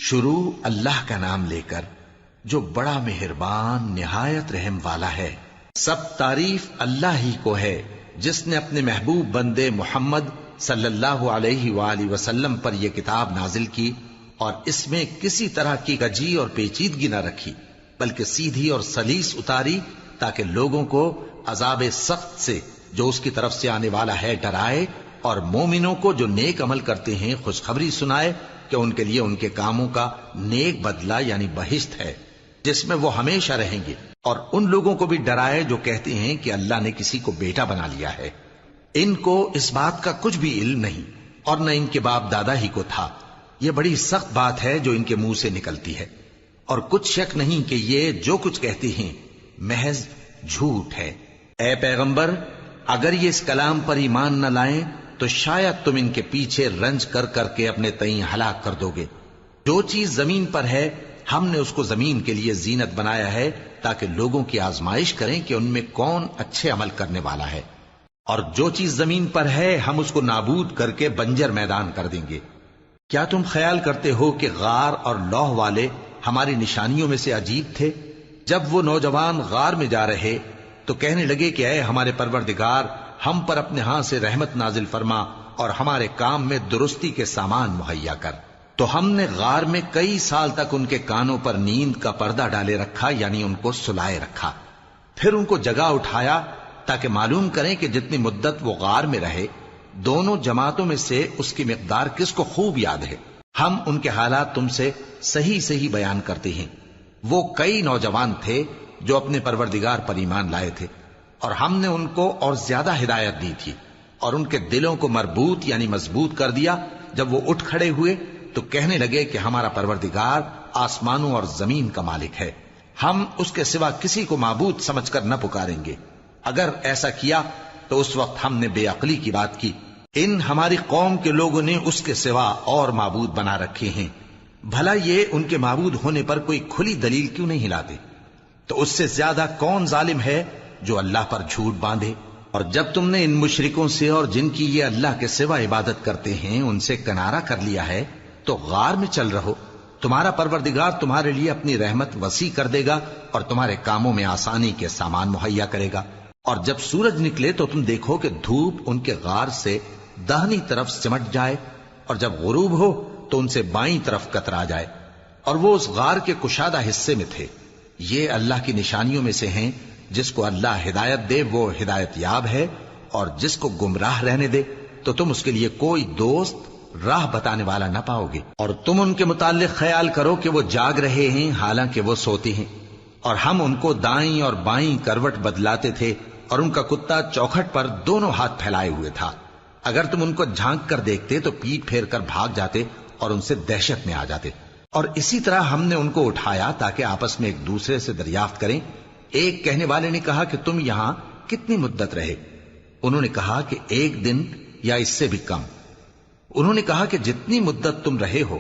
شروع اللہ کا نام لے کر جو بڑا مہربان نہایت رحم والا ہے۔ سب تعریف اللہ ہی کو ہے جس نے اپنے محبوب بندے محمد صلی اللہ علیہ وآلہ وسلم پر یہ کتاب نازل کی اور اس میں کسی طرح کی گجی اور پیچیدگی نہ رکھی، بلکہ سیدھی اور سلیس اتاری تاکہ لوگوں کو عذاب سخت سے جو اس کی طرف سے آنے والا ہے ڈرائے، اور مومنوں کو جو نیک عمل کرتے ہیں خوشخبری سنائے کہ ان کے لیے ان کے کاموں کا نیک بدلہ یعنی بہشت ہے جس میں وہ ہمیشہ رہیں گے، اور ان لوگوں کو بھی ڈرائے جو کہتے ہیں کہ اللہ نے کسی کو بیٹا بنا لیا ہے۔ ان کو اس بات کا کچھ بھی علم نہیں اور نہ ان کے باپ دادا ہی کو تھا۔ یہ بڑی سخت بات ہے جو ان کے منہ سے نکلتی ہے، اور کچھ شک نہیں کہ یہ جو کچھ کہتے ہیں محض جھوٹ ہے۔ اے پیغمبر، اگر یہ اس کلام پر ایمان نہ لائیں تو شاید تم ان کے پیچھے رنج کر کر کے اپنے تئیں ہلاک کر دو گے۔ جو چیز زمین پر ہے ہم نے اس کو زمین کے لیے زینت بنایا ہے تاکہ لوگوں کی آزمائش کریں کہ ان میں کون اچھے عمل کرنے والا ہے، اور جو چیز زمین پر ہے ہم اس کو نابود کر کے بنجر میدان کر دیں گے۔ کیا تم خیال کرتے ہو کہ غار اور لوح والے ہماری نشانیوں میں سے عجیب تھے؟ جب وہ نوجوان غار میں جا رہے تو کہنے لگے کہ اے ہمارے پروردگار، ہم پر اپنے ہاں سے رحمت نازل فرما اور ہمارے کام میں درستی کے سامان مہیا کر۔ تو ہم نے غار میں کئی سال تک ان کے کانوں پر نیند کا پردہ ڈالے رکھا، یعنی ان کو سلائے رکھا، پھر ان کو جگا اٹھایا تاکہ معلوم کریں کہ جتنی مدت وہ غار میں رہے دونوں جماعتوں میں سے اس کی مقدار کس کو خوب یاد ہے۔ ہم ان کے حالات تم سے صحیح صحیح بیان کرتے ہیں۔ وہ کئی نوجوان تھے جو اپنے پروردگار پر ایمان لائے تھے، اور ہم نے ان کو اور زیادہ ہدایت دی تھی، اور ان کے دلوں کو مربوط یعنی مضبوط کر دیا۔ جب وہ اٹھ کھڑے ہوئے تو کہنے لگے کہ ہمارا پروردگار آسمانوں اور زمین کا مالک ہے، ہم اس کے سوا کسی کو معبود سمجھ کر نہ پکاریں گے۔ اگر ایسا کیا تو اس وقت ہم نے بے عقلی کی بات کی۔ ان ہماری قوم کے لوگوں نے اس کے سوا اور معبود بنا رکھے ہیں، بھلا یہ ان کے معبود ہونے پر کوئی کھلی دلیل کیوں نہیں لاتے؟ تو اس سے زیادہ کون ظالم ہے جو اللہ پر جھوٹ باندھے؟ اور جب تم نے ان مشرکوں سے اور جن کی یہ اللہ کے سوا عبادت کرتے ہیں ان سے کنارہ کر لیا ہے تو غار میں چل رہو، تمہارا پروردگار تمہارے لیے اپنی رحمت وسیع کر دے گا اور تمہارے کاموں میں آسانی کے سامان مہیا کرے گا۔ اور جب سورج نکلے تو تم دیکھو کہ دھوپ ان کے غار سے داہنی طرف سمٹ جائے، اور جب غروب ہو تو ان سے بائیں طرف کترا جائے، اور وہ اس غار کے کشادہ حصے میں تھے۔ یہ اللہ کی نشانیوں میں سے ہیں، جس کو اللہ ہدایت دے وہ ہدایت یاب ہے، اور جس کو گمراہ رہنے دے تو تم اس کے لیے کوئی دوست راہ بتانے والا نہ پاؤ گے۔ اور تم ان کے متعلق خیال کرو کہ وہ جاگ رہے ہیں حالانکہ وہ سوتے ہیں، اور ہم ان کو دائیں اور بائیں کروٹ بدلاتے تھے، اور ان کا کتا چوکھٹ پر دونوں ہاتھ پھیلائے ہوئے تھا۔ اگر تم ان کو جھانک کر دیکھتے تو پیٹ پھیر کر بھاگ جاتے اور ان سے دہشت میں آ جاتے۔ اور اسی طرح ہم نے ان کو اٹھایا تاکہ آپس میں ایک دوسرے سے دریافت کریں۔ ایک کہنے والے نے کہا کہ تم یہاں کتنی مدت رہے؟ انہوں نے کہا کہ 1 دن یا اس سے بھی کم۔ انہوں نے کہا کہ جتنی مدت تم رہے ہو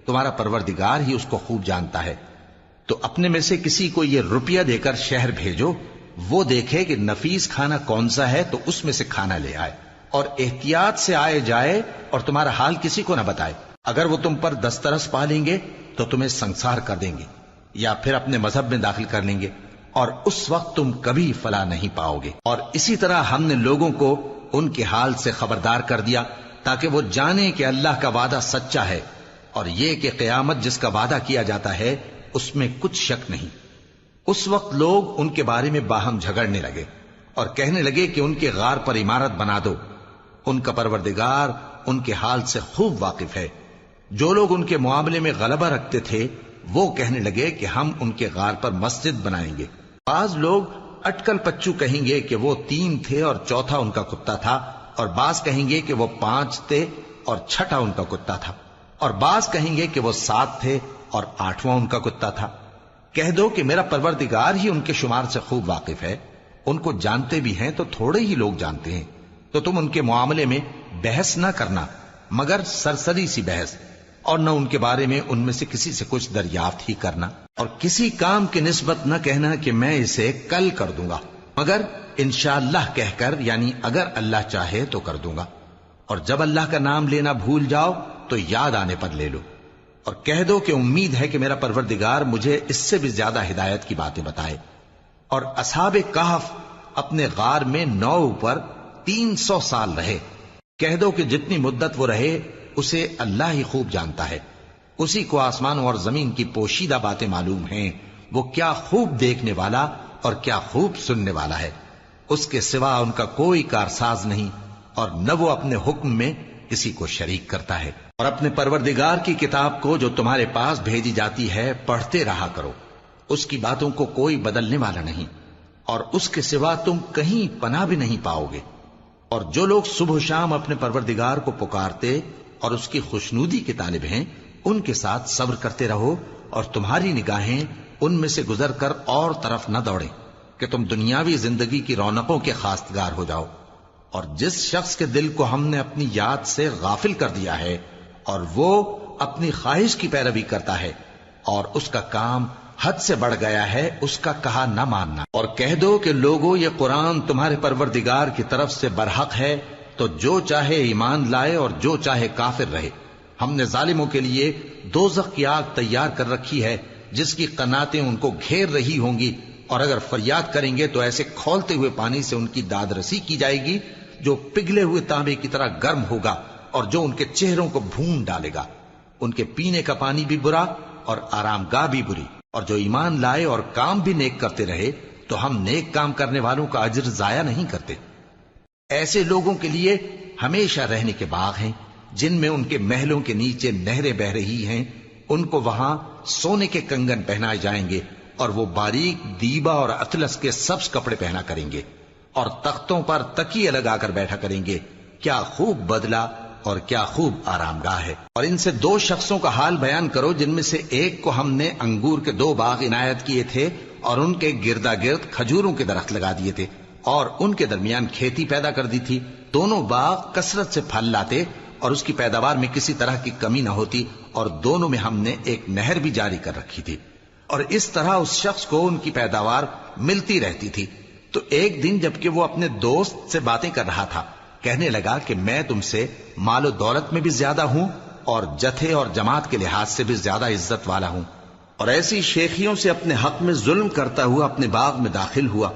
تمہارا پروردگار ہی اس کو خوب جانتا ہے، تو اپنے میں سے کسی کو یہ روپیہ دے کر شہر بھیجو، وہ دیکھے کہ نفیس کھانا کون سا ہے تو اس میں سے کھانا لے آئے، اور احتیاط سے آئے جائے اور تمہارا حال کسی کو نہ بتائے۔ اگر وہ تم پر دسترس پا لیں گے تو تمہیں سنسار کر دیں گے یا پھر اپنے مذہب میں داخل کر لیں گے، اور اس وقت تم کبھی فلاح نہیں پاؤ گے۔ اور اسی طرح ہم نے لوگوں کو ان کے حال سے خبردار کر دیا تاکہ وہ جانیں کہ اللہ کا وعدہ سچا ہے، اور یہ کہ قیامت جس کا وعدہ کیا جاتا ہے اس میں کچھ شک نہیں۔ اس وقت لوگ ان کے بارے میں باہم جھگڑنے لگے اور کہنے لگے کہ ان کے غار پر عمارت بنا دو۔ ان کا پروردگار ان کے حال سے خوب واقف ہے۔ جو لوگ ان کے معاملے میں غلبہ رکھتے تھے وہ کہنے لگے کہ ہم ان کے غار پر مسجد بنائیں گے۔ بعض لوگ اٹکل پچو کہیں گے کہ وہ 3 تھے اور چوتھا ان کا کتا تھا، اور بعض کہیں گے کہ وہ 5 تھے اور چھٹا ان کا کتا تھا، اور بعض کہیں گے کہ وہ 7 تھے اور 8واں ان کا کتا تھا۔ کہہ دو کہ میرا پروردگار ہی ان کے شمار سے خوب واقف ہے، ان کو جانتے بھی ہیں تو تھوڑے ہی لوگ جانتے ہیں۔ تو تم ان کے معاملے میں بحث نہ کرنا مگر سرسری سی بحث، اور نہ ان کے بارے میں ان میں سے کسی سے کچھ دریافت ہی کرنا، اور کسی کام کی نسبت نہ کہنا کہ میں اسے کل کر دوں گا، مگر انشاءاللہ کہہ کر یعنی اگر اللہ چاہے تو کر دوں گا۔ اور جب اللہ کا نام لینا بھول جاؤ تو یاد آنے پر لے لو۔ اور کہہ دو کہ امید ہے کہ میرا پروردگار مجھے اس سے بھی زیادہ ہدایت کی باتیں بتائے۔ اور اصحاب کہف اپنے غار میں 9 اوپر 300 سال رہے۔ کہہ دو کہ جتنی مدت وہ رہے اسے اللہ ہی خوب جانتا ہے، اسی کو آسمانوں اور زمین کی پوشیدہ باتیں معلوم ہیں، وہ کیا خوب دیکھنے والا اور کیا خوب سننے والا ہے۔ اس کے سوا ان کا کوئی کارساز نہیں، اور نہ وہ اپنے حکم میں کسی کو شریک کرتا ہے۔ اور اپنے پروردگار کی کتاب کو جو تمہارے پاس بھیجی جاتی ہے پڑھتے رہا کرو، اس کی باتوں کو کوئی بدلنے والا نہیں، اور اس کے سوا تم کہیں پناہ بھی نہیں پاؤ گے۔ اور جو لوگ صبح و شام اپنے پروردگار کو پکارتے اور اس کی خوشنودی کے طالب ہیں، ان کے ساتھ صبر کرتے رہو، اور تمہاری نگاہیں ان میں سے گزر کر اور طرف نہ دوڑیں کہ تم دنیاوی زندگی کی رونقوں کے خواستگار ہو جاؤ۔ اور جس شخص کے دل کو ہم نے اپنی یاد سے غافل کر دیا ہے اور وہ اپنی خواہش کی پیروی کرتا ہے اور اس کا کام حد سے بڑھ گیا ہے، اس کا کہا نہ ماننا۔ اور کہہ دو کہ لوگو یہ قرآن تمہارے پروردگار کی طرف سے برحق ہے، تو جو چاہے ایمان لائے اور جو چاہے کافر رہے۔ ہم نے ظالموں کے لیے دوزخ کی آگ تیار کر رکھی ہے جس کی قناتیں ان کو گھیر رہی ہوں گی، اور اگر فریاد کریں گے تو ایسے کھولتے ہوئے پانی سے ان کی داد رسی کی جائے گی جو پگھلے ہوئے تانبے کی طرح گرم ہوگا، اور جو ان کے چہروں کو بھون ڈالے گا۔ ان کے پینے کا پانی بھی برا اور آرام گاہ بھی بری۔ اور جو ایمان لائے اور کام بھی نیک کرتے رہے تو ہم نیک کام کرنے والوں کا اجر ضائع نہیں کرتے۔ ایسے لوگوں کے لیے ہمیشہ رہنے کے باغ ہیں جن میں ان کے محلوں کے نیچے نہریں بہ رہی ہیں، ان کو وہاں سونے کے کنگن پہنائے جائیں گے، اور وہ باریک دیبا اور اطلس کے سبز کپڑے پہنا کریں گے، اور تختوں پر تکیے لگا کر بیٹھا کریں گے۔ کیا خوب بدلہ اور کیا خوب آرام گاہ ہے۔ اور ان سے 2 شخصوں کا حال بیان کرو جن میں سے ایک کو ہم نے انگور کے 2 باغ عنایت کیے تھے اور ان کے گردا گرد کھجوروں کے درخت لگا دیے تھے، اور ان کے درمیان کھیتی پیدا کر دی تھی۔ دونوں باغ کثرت سے پھل لاتے اور اس کی پیداوار میں کسی طرح کی کمی نہ ہوتی، اور دونوں میں ہم نے ایک نہر بھی جاری کر رکھی تھی، اور اس طرح اس شخص کو ان کی پیداوار ملتی رہتی تھی۔ تو ایک دن جبکہ وہ اپنے دوست سے باتیں کر رہا تھا، کہنے لگا کہ میں تم سے مال و دولت میں بھی زیادہ ہوں اور جتھے اور جماعت کے لحاظ سے بھی زیادہ عزت والا ہوں، اور ایسی شیخیوں سے اپنے حق میں ظلم کرتا ہوا اپنے باغ میں داخل ہوا۔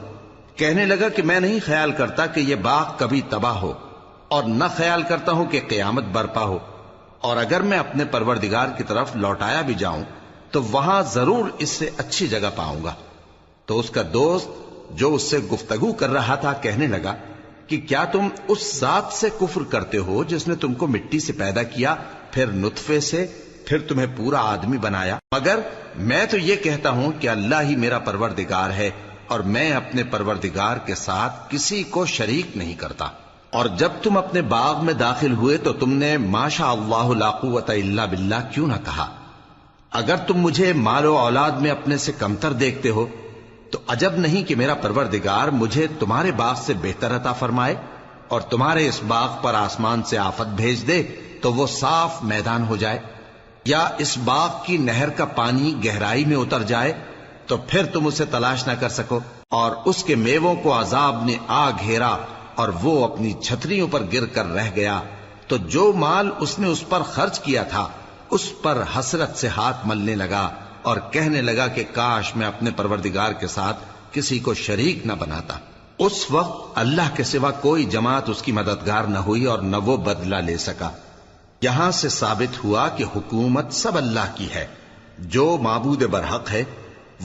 کہنے لگا کہ میں نہیں خیال کرتا کہ یہ باغ کبھی تباہ ہو، اور نہ خیال کرتا ہوں کہ قیامت برپا ہو، اور اگر میں اپنے پروردگار کی طرف لوٹایا بھی جاؤں تو وہاں ضرور اس سے اچھی جگہ پاؤں گا۔ تو اس کا دوست جو اس سے گفتگو کر رہا تھا کہنے لگا کہ کیا تم اس ذات سے کفر کرتے ہو جس نے تم کو مٹی سے پیدا کیا، پھر نطفے سے، پھر تمہیں پورا آدمی بنایا؟ مگر میں تو یہ کہتا ہوں کہ اللہ ہی میرا پروردگار ہے، اور میں اپنے پروردگار کے ساتھ کسی کو شریک نہیں کرتا۔ اور جب تم اپنے باغ میں داخل ہوئے تو تم نے ما شاء اللہ لا قوت الا باللہ کیوں نہ کہا؟ اگر تم مجھے مال و اولاد میں اپنے سے کمتر دیکھتے ہو تو عجب نہیں کہ میرا پروردگار مجھے تمہارے باغ سے بہتر عطا فرمائے، اور تمہارے اس باغ پر آسمان سے آفت بھیج دے تو وہ صاف میدان ہو جائے، یا اس باغ کی نہر کا پانی گہرائی میں اتر جائے تو پھر تم اسے تلاش نہ کر سکو، اور اس کے میووں کو عذاب نے آ گھیرا اور وہ اپنی چھتریوں پر گر کر رہ گیا، تو جو مال اس نے اس پر خرچ کیا تھا اس پر حسرت سے ہاتھ ملنے لگا اور کہنے لگا کہ کاش میں اپنے پروردگار کے ساتھ کسی کو شریک نہ بناتا۔ اس وقت اللہ کے سوا کوئی جماعت اس کی مددگار نہ ہوئی اور نہ وہ بدلہ لے سکا۔ یہاں سے ثابت ہوا کہ حکومت سب اللہ کی ہے، جو معبود برحق ہے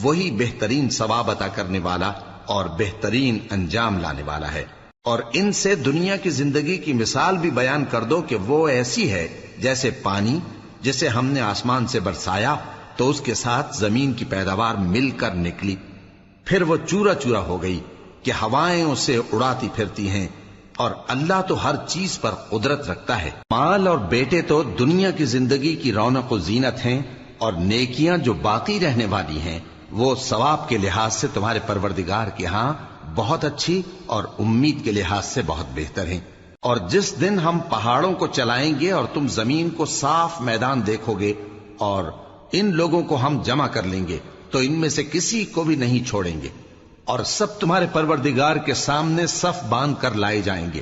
وہی بہترین ثواب عطا کرنے والا اور بہترین انجام لانے والا ہے۔ اور ان سے دنیا کی زندگی کی مثال بھی بیان کر دو کہ وہ ایسی ہے جیسے پانی جسے ہم نے آسمان سے برسایا تو اس کے ساتھ زمین کی پیداوار مل کر نکلی، پھر وہ چورا چورا ہو گئی کہ ہوائیں اسے اڑاتی پھرتی ہیں، اور اللہ تو ہر چیز پر قدرت رکھتا ہے۔ مال اور بیٹے تو دنیا کی زندگی کی رونق و زینت ہیں، اور نیکیاں جو باقی رہنے والی ہیں وہ ثواب کے لحاظ سے تمہارے پروردگار کے ہاں بہت اچھی اور امید کے لحاظ سے بہت بہتر ہیں۔ اور جس دن ہم پہاڑوں کو چلائیں گے اور تم زمین کو صاف میدان دیکھو گے، اور ان لوگوں کو ہم جمع کر لیں گے تو ان میں سے کسی کو بھی نہیں چھوڑیں گے، اور سب تمہارے پروردگار کے سامنے صف باندھ کر لائے جائیں گے،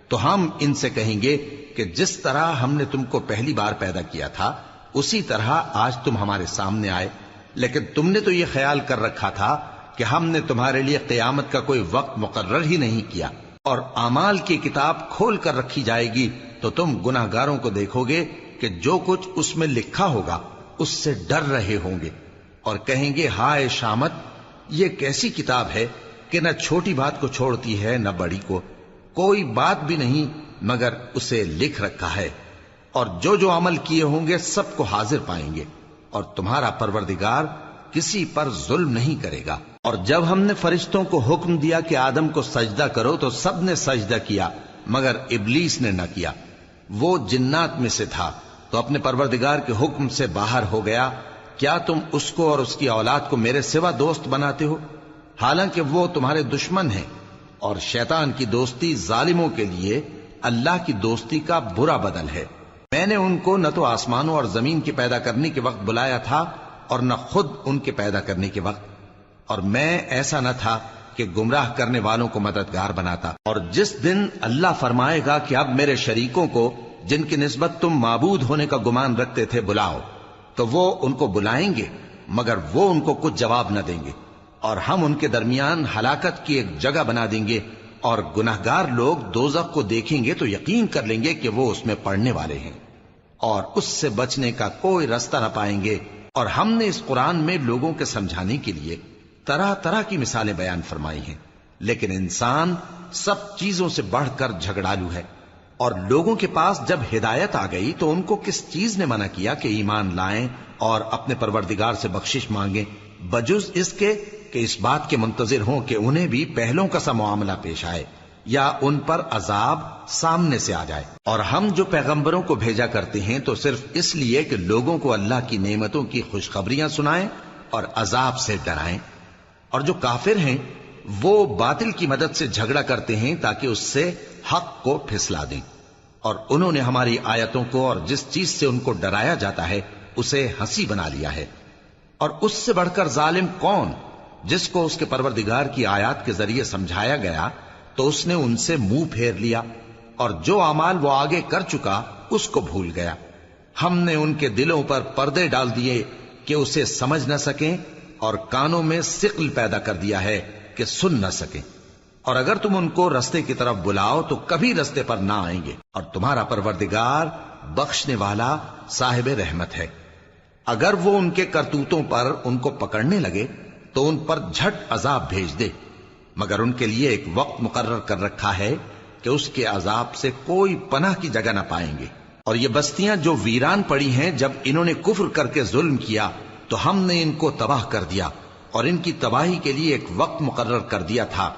تو ہم ان سے کہیں گے کہ جس طرح ہم نے تم کو پہلی بار پیدا کیا تھا اسی طرح آج تم ہمارے سامنے آئے، لیکن تم نے تو یہ خیال کر رکھا تھا کہ ہم نے تمہارے لیے قیامت کا کوئی وقت مقرر ہی نہیں کیا، اور اعمال کی کتاب کھول کر رکھی جائے گی تو تم گناہگاروں کو دیکھو گے کہ جو کچھ اس میں لکھا ہوگا اس سے ڈر رہے ہوں گے، اور کہیں گے ہائے شامت، یہ کیسی کتاب ہے کہ نہ چھوٹی بات کو چھوڑتی ہے نہ بڑی کو، کوئی بات بھی نہیں مگر اسے لکھ رکھا ہے، اور جو جو عمل کیے ہوں گے سب کو حاضر پائیں گے، اور تمہارا پروردگار کسی پر ظلم نہیں کرے گا۔ اور جب ہم نے فرشتوں کو حکم دیا کہ آدم کو سجدہ کرو تو سب نے سجدہ کیا مگر ابلیس نے نہ کیا، وہ جنات میں سے تھا تو اپنے پروردگار کے حکم سے باہر ہو گیا۔ کیا تم اس کو اور اس کی اولاد کو میرے سوا دوست بناتے ہو، حالانکہ وہ تمہارے دشمن ہیں، اور شیطان کی دوستی ظالموں کے لیے اللہ کی دوستی کا برا بدل ہے۔ میں نے ان کو نہ تو آسمانوں اور زمین کے پیدا کرنے کے وقت بلایا تھا اور نہ خود ان کے پیدا کرنے کے وقت، اور میں ایسا نہ تھا کہ گمراہ کرنے والوں کو مددگار بناتا۔ اور جس دن اللہ فرمائے گا کہ اب میرے شریکوں کو جن کی نسبت تم معبود ہونے کا گمان رکھتے تھے بلاؤ، تو وہ ان کو بلائیں گے مگر وہ ان کو کچھ جواب نہ دیں گے، اور ہم ان کے درمیان ہلاکت کی ایک جگہ بنا دیں گے، اور گناہگار لوگ دوزخ کو دیکھیں گے تو یقین کر لیں گے کہ وہ اس میں پڑنے والے ہیں، اور اس سے بچنے کا کوئی راستہ نہ پائیں گے۔ اور ہم نے اس قرآن میں لوگوں کے سمجھانے کے لیے طرح طرح کی مثالیں بیان فرمائی ہیں، لیکن انسان سب چیزوں سے بڑھ کر جھگڑالو ہے، اور لوگوں کے پاس جب ہدایت آ گئی تو ان کو کس چیز نے منع کیا کہ ایمان لائیں اور اپنے پروردگار سے بخشش مانگیں، بجز اس کے کہ اس بات کے منتظر ہوں کہ انہیں بھی پہلوں کا سا معاملہ پیش آئے یا ان پر عذاب سامنے سے آ جائے۔ اور ہم جو پیغمبروں کو بھیجا کرتے ہیں تو صرف اس لیے کہ لوگوں کو اللہ کی نعمتوں کی خوشخبریاں سنائیں اور عذاب سے ڈرائیں، اور جو کافر ہیں وہ باطل کی مدد سے جھگڑا کرتے ہیں تاکہ اس سے حق کو پھسلا دیں، اور انہوں نے ہماری آیتوں کو اور جس چیز سے ان کو ڈرایا جاتا ہے اسے ہنسی بنا لیا ہے۔ اور اس سے بڑھ کر ظالم کون، جس کو اس کے پروردگار کی آیات کے ذریعے سمجھایا گیا تو اس نے ان سے منہ پھیر لیا، اور جو اعمال وہ آگے کر چکا اس کو بھول گیا۔ ہم نے ان کے دلوں پر پردے ڈال دیے کہ اسے سمجھ نہ سکیں، اور کانوں میں ثقل پیدا کر دیا ہے کہ سن نہ سکیں، اور اگر تم ان کو رستے کی طرف بلاؤ تو کبھی رستے پر نہ آئیں گے، اور تمہارا پروردگار بخشنے والا صاحب رحمت ہے۔ اگر وہ ان کے کرتوتوں پر ان کو پکڑنے لگے تو ان پر جھٹ عذاب بھیج دے، مگر ان کے لیے ایک وقت مقرر کر رکھا ہے کہ اس کے عذاب سے کوئی پناہ کی جگہ نہ پائیں گے۔ اور یہ بستیاں جو ویران پڑی ہیں، جب انہوں نے کفر کر کے ظلم کیا تو ہم نے ان کو تباہ کر دیا، اور ان کی تباہی کے لیے ایک وقت مقرر کر دیا تھا۔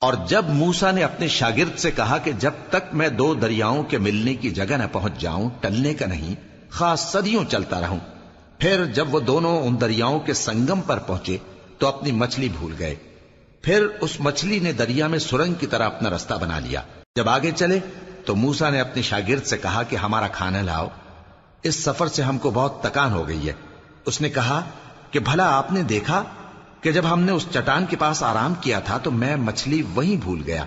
اور جب موسیٰ نے اپنے شاگرد سے کہا کہ جب تک میں دو دریاؤں کے ملنے کی جگہ نہ پہنچ جاؤں ٹلنے کا نہیں، خاص صدیوں چلتا رہوں، پھر جب وہ دونوں ان دریاؤں کے سنگم پر پہنچے تو اپنی مچھلی بھول گئے، پھر اس مچھلی نے دریا میں سرنگ کی طرح اپنا رستہ بنا لیا۔ جب آگے چلے تو موسیٰ نے اپنے شاگرد سے کہا کہ ہمارا کھانا لاؤ، اس سفر سے ہم کو بہت تکان ہو گئی ہے۔ اس نے کہا کہ بھلا آپ نے دیکھا کہ جب ہم نے اس چٹان کے پاس آرام کیا تھا تو میں مچھلی وہیں بھول گیا،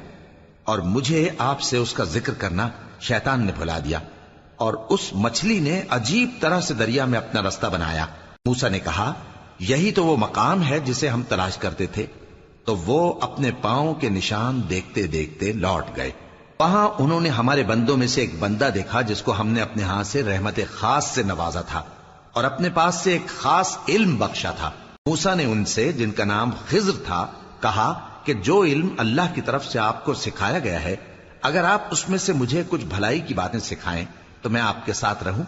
اور مجھے آپ سے اس کا ذکر کرنا شیطان نے بھلا دیا، اور اس مچھلی نے عجیب طرح سے دریا میں اپنا رستہ بنایا۔ موسیٰ نے کہا یہی تو وہ مقام ہے جسے ہم تلاش کرتے تھے، تو وہ اپنے پاؤں کے نشان دیکھتے دیکھتے لوٹ گئے۔ وہاں انہوں نے ہمارے بندوں میں سے ایک بندہ دیکھا جس کو ہم نے اپنے ہاتھ سے رحمت خاص سے نوازا تھا اور اپنے پاس سے ایک خاص علم بخشا تھا۔ موسیٰ نے ان سے، جن کا نام خضر تھا، کہا کہ جو علم اللہ کی طرف سے آپ کو سکھایا گیا ہے، اگر آپ اس میں سے مجھے کچھ بھلائی کی باتیں سکھائیں تو میں آپ کے ساتھ رہوں۔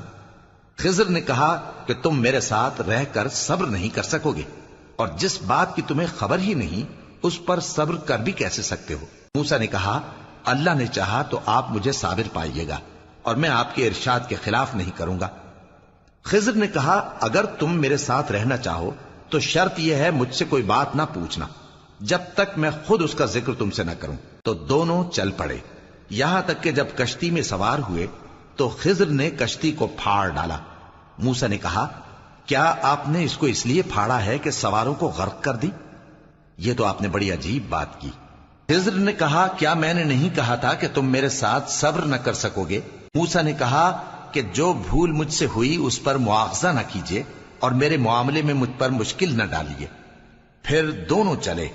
خضر نے کہا کہ تم میرے ساتھ رہ کر صبر نہیں کر سکو گے، اور جس بات کی تمہیں خبر ہی نہیں اس پر صبر کر بھی کیسے سکتے ہو؟ موسیٰ نے کہا اللہ نے چاہا تو آپ مجھے صابر پائیے گا، اور میں آپ کے ارشاد کے خلاف نہیں کروں گا۔ خضر نے کہا اگر تم میرے ساتھ رہنا چاہو تو شرط یہ ہے مجھ سے کوئی بات نہ پوچھنا جب تک میں خود اس کا ذکر تم سے نہ کروں۔ تو دونوں چل پڑے، یہاں تک کہ جب کشتی میں سوار ہوئے تو خضر نے کشتی کو پھاڑ ڈالا۔ موسیٰ نے کہا کیا آپ نے اس کو اس لیے پھاڑا ہے کہ سواروں کو غرق کر دی؟ یہ تو آپ نے بڑی عجیب بات کی۔ خضر نے کہا کیا میں نے نہیں کہا تھا کہ تم میرے ساتھ صبر نہ کر سکو گے؟ موسیٰ نے کہا کہ جو بھول مجھ سے ہوئی اس پر مواخذہ نہ کیجیے اور میرے معاملے میں مجھ پر مشکل نہ ڈالیے۔ پھر دونوں چلے،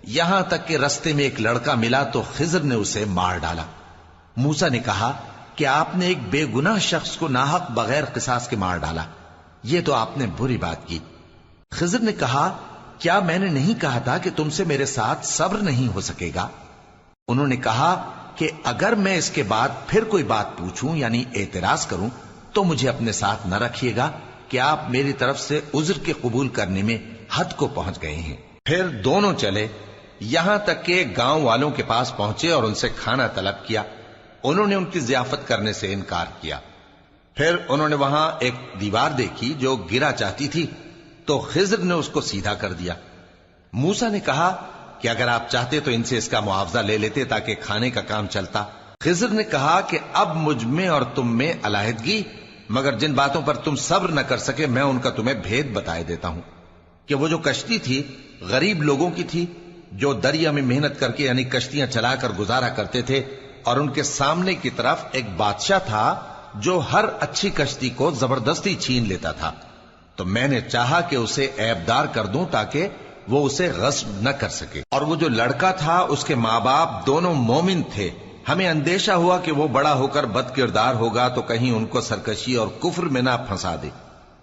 یہاں تک کہ رستے میں ایک لڑکا ملا تو خضر نے اسے مار ڈالا۔ موسیٰ نے کہا کہ آپ نے ایک بے گناہ شخص کو ناحق بغیر قصاص کے مار ڈالا، یہ تو آپ نے بری بات کی۔ خضر نے کہا کیا میں نے نہیں کہا تھا کہ تم سے میرے ساتھ صبر نہیں ہو سکے گا؟ انہوں نے کہا کہ اگر میں اس کے بعد پھر کوئی بات پوچھوں یعنی اعتراض کروں تو مجھے اپنے ساتھ نہ رکھیے گا کہ آپ میری طرف سے عذر کے قبول کرنے میں حد کو پہنچ گئے ہیں۔ پھر دونوں چلے، یہاں تک کہ گاؤں والوں کے پاس پہنچے اور ان سے کھانا طلب کیا۔ انہوں نے ان کی ضیافت کرنے سے انکار کیا۔ پھر انہوں نے وہاں ایک دیوار دیکھی جو گرا چاہتی تھی تو خضر نے اس کو سیدھا کر دیا۔ موسیٰ نے کہا کہ اگر آپ چاہتے تو ان سے اس کا معاوضہ لے لیتے تاکہ کھانے کا کام چلتا۔ خضر نے کہا کہ اب مجھ میں اور تم میں علیحدگی، مگر جن باتوں پر تم صبر نہ کر سکے میں ان کا تمہیں بھید بتائے دیتا ہوں کہ وہ جو کشتی تھی غریب لوگوں کی تھی جو دریا میں محنت کر کے یعنی کشتیاں چلا کر گزارا کرتے تھے، اور ان کے سامنے کی طرف ایک بادشاہ تھا جو ہر اچھی کشتی کو زبردستی چھین لیتا تھا، تو میں نے چاہا کہ اسے عیبدار کر دوں تاکہ وہ اسے غصب نہ کر سکے۔ اور وہ جو لڑکا تھا اس کے ماں باپ دونوں مومن تھے، ہمیں اندیشہ ہوا کہ وہ بڑا ہو کر بد کردار ہوگا تو کہیں ان کو سرکشی اور کفر میں نہ پھنسا دے،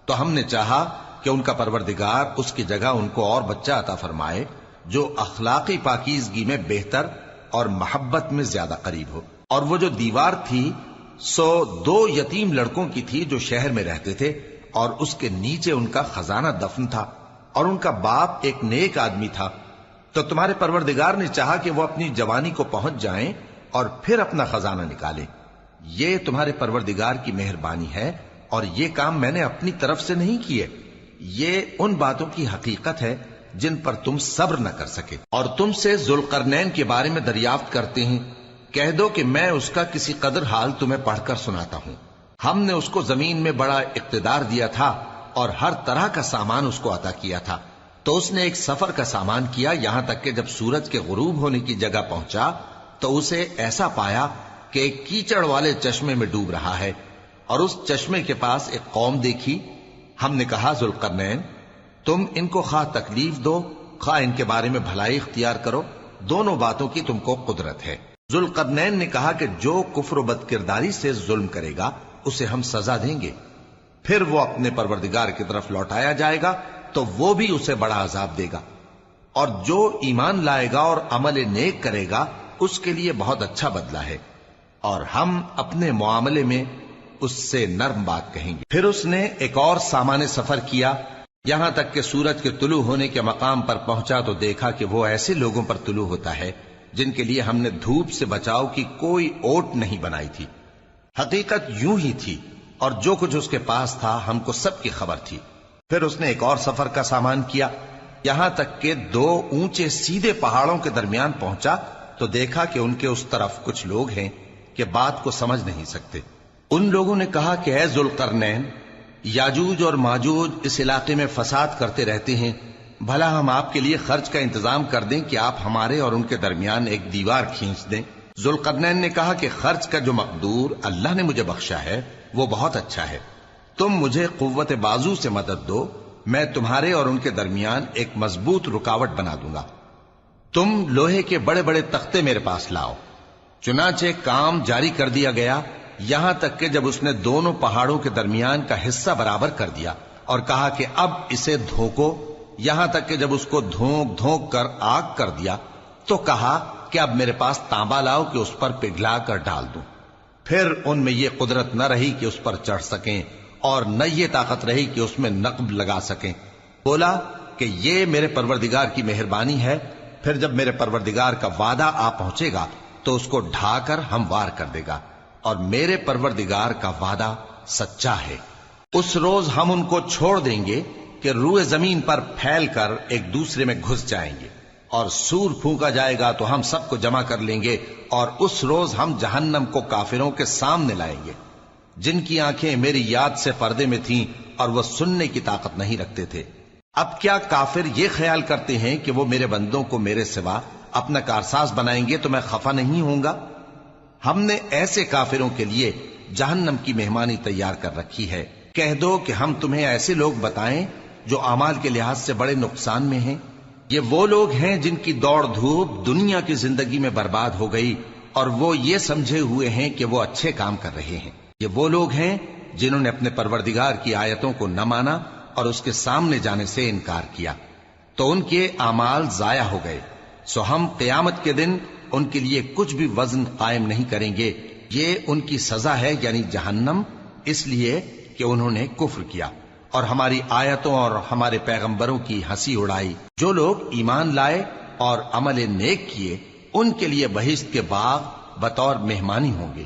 تو ہم نے چاہا کہ ان کا پروردگار اس کی جگہ ان کو اور بچہ عطا فرمائے جو اخلاقی پاکیزگی میں بہتر اور محبت میں زیادہ قریب ہو۔ اور وہ جو دیوار تھی سو 2 یتیم لڑکوں کی تھی جو شہر میں رہتے تھے، اور اس کے نیچے ان کا خزانہ دفن تھا، اور ان کا باپ ایک نیک آدمی تھا۔ تو تمہارے پروردگار نے چاہا کہ وہ اپنی جوانی کو پہنچ جائیں اور پھر اپنا خزانہ نکالے۔ یہ تمہارے پروردگار کی مہربانی ہے، اور یہ کام میں نے اپنی طرف سے نہیں کیے، یہ ان باتوں کی حقیقت ہے جن پر تم صبر نہ کر سکے۔ اور تم سے ذوالقرنین کے بارے میں دریافت کرتے ہیں، کہہ دو کہ میں اس کا کسی قدر حال تمہیں پڑھ کر سناتا ہوں۔ ہم نے اس کو زمین میں بڑا اقتدار دیا تھا اور ہر طرح کا سامان اس کو عطا کیا تھا، تو اس نے ایک سفر کا سامان کیا، یہاں تک کہ جب سورج کے غروب ہونے کی جگہ پہنچا تو اسے ایسا پایا کہ ایک کیچڑ والے چشمے میں ڈوب رہا ہے، اور اس چشمے کے پاس ایک قوم دیکھی۔ ہم نے کہا ذوالقرنین تم ان کو خواہ تکلیف دو خواہ ان کے بارے میں بھلائی اختیار کرو، دونوں باتوں کی تم کو قدرت ہے۔ ذوالقرنین نے کہا کہ جو کفر و بد کرداری سے ظلم کرے گا اسے ہم سزا دیں گے، پھر وہ اپنے پروردگار کی طرف لوٹایا جائے گا تو وہ بھی اسے بڑا عذاب دے گا، اور جو ایمان لائے گا اور عمل نیک کرے گا اس کے لیے بہت اچھا بدلہ ہے، اور ہم اپنے معاملے میں اس سے نرم بات کہیں گے۔ پھر اس نے ایک اور سامان سفر کیا، یہاں تک کہ سورج کے طلوع ہونے کے مقام پر پہنچا تو دیکھا کہ وہ ایسے لوگوں پر طلوع ہوتا ہے جن کے لیے ہم نے دھوپ سے بچاؤ کی کوئی اوٹ نہیں بنائی تھی۔ حقیقت یوں ہی تھی، اور جو کچھ اس کے پاس تھا ہم کو سب کی خبر تھی۔ پھر اس نے ایک اور سفر کا سامان کیا، یہاں تک کہ 2 اونچے سیدھے پہاڑوں کے درمیان پہنچا تو دیکھا کہ ان کے اس طرف کچھ لوگ ہیں کہ بات کو سمجھ نہیں سکتے۔ ان لوگوں نے کہا کہ اے ذوالقرنین، یاجوج اور ماجوج اس علاقے میں فساد کرتے رہتے ہیں، بھلا ہم آپ کے لیے خرچ کا انتظام کر دیں کہ آپ ہمارے اور ان کے درمیان ایک دیوار کھینچ دیں۔ ذوالقرنین نے کہا کہ خرچ کا جو مقدور اللہ نے مجھے بخشا ہے وہ بہت اچھا ہے، تم مجھے قوت بازو سے مدد دو، میں تمہارے اور ان کے درمیان ایک مضبوط رکاوٹ بنا دوں گا۔ تم لوہے کے بڑے بڑے تختے میرے پاس لاؤ۔ چنانچہ کام جاری کر دیا گیا، یہاں تک کہ جب اس نے دونوں پہاڑوں کے درمیان کا حصہ برابر کر دیا اور کہا کہ اب اسے دھوکو، یہاں تک کہ جب اس کو دھونک دھونک کر آگ کر دیا تو کہا کہ اب میرے پاس تانبا لاؤ کہ اس پر پگھلا کر ڈال دوں۔ پھر ان میں یہ قدرت نہ رہی کہ اس پر چڑھ سکیں، اور نہ یہ طاقت رہی کہ اس میں نقب لگا سکیں۔ بولا کہ یہ میرے پروردگار کی مہربانی ہے، پھر جب میرے پروردگار کا وعدہ آ پہنچے گا تو اس کو ڈھا کر ہموار کر دے گا، اور میرے پروردگار کا وعدہ سچا ہے۔ اس روز ہم ان کو چھوڑ دیں گے کہ روئے زمین پر پھیل کر ایک دوسرے میں گھس جائیں گے، اور سور پھونکا جائے گا تو ہم سب کو جمع کر لیں گے، اور اس روز ہم جہنم کو کافروں کے سامنے لائیں گے جن کی آنکھیں میری یاد سے پردے میں تھیں اور وہ سننے کی طاقت نہیں رکھتے تھے۔ اب کیا کافر یہ خیال کرتے ہیں کہ وہ میرے بندوں کو میرے سوا اپنا کارساز بنائیں گے تو میں خفا نہیں ہوں گا؟ ہم نے ایسے کافروں کے لیے جہنم کی مہمانی تیار کر رکھی ہے۔ کہہ دو کہ ہم تمہیں ایسے لوگ بتائیں جو اعمال کے لحاظ سے بڑے نقصان میں ہیں؟ یہ وہ لوگ ہیں جن کی دوڑ دھوپ دنیا کی زندگی میں برباد ہو گئی اور وہ یہ سمجھے ہوئے ہیں کہ وہ اچھے کام کر رہے ہیں۔ یہ وہ لوگ ہیں جنہوں نے اپنے پروردگار کی آیتوں کو نہ مانا اور اس کے سامنے جانے سے انکار کیا، تو ان کے اعمال ضائع ہو گئے۔ سو ہم قیامت کے دن ان کے لیے کچھ بھی وزن قائم نہیں کریں گے۔ یہ ان کی سزا ہے، یعنی جہنم، اس لیے کہ انہوں نے کفر کیا اور ہماری آیتوں اور ہمارے پیغمبروں کی ہنسی اڑائی۔ جو لوگ ایمان لائے اور عمل نیک کیے ان کے لیے بہشت کے باغ بطور مہمانی ہوں گے،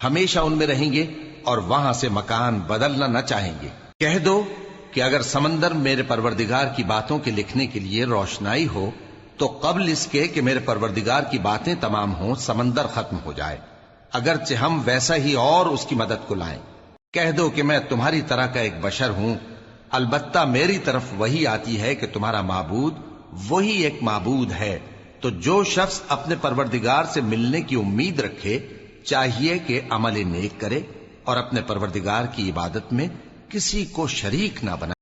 ہمیشہ ان میں رہیں گے اور وہاں سے مکان بدلنا نہ چاہیں گے۔ کہہ دو کہ اگر سمندر میرے پروردگار کی باتوں کے لکھنے کے لیے روشنائی ہو تو قبل اس کے کہ میرے پروردگار کی باتیں تمام ہوں سمندر ختم ہو جائے، اگرچہ ہم ویسا ہی اور اس کی مدد کو لائیں۔ کہہ دو کہ میں تمہاری طرح کا ایک بشر ہوں، البتہ میری طرف وہی آتی ہے کہ تمہارا معبود وہی ایک معبود ہے۔ تو جو شخص اپنے پروردگار سے ملنے کی امید رکھے چاہیے کہ عمل نیک کرے اور اپنے پروردگار کی عبادت میں کسی کو شریک نہ بنائے۔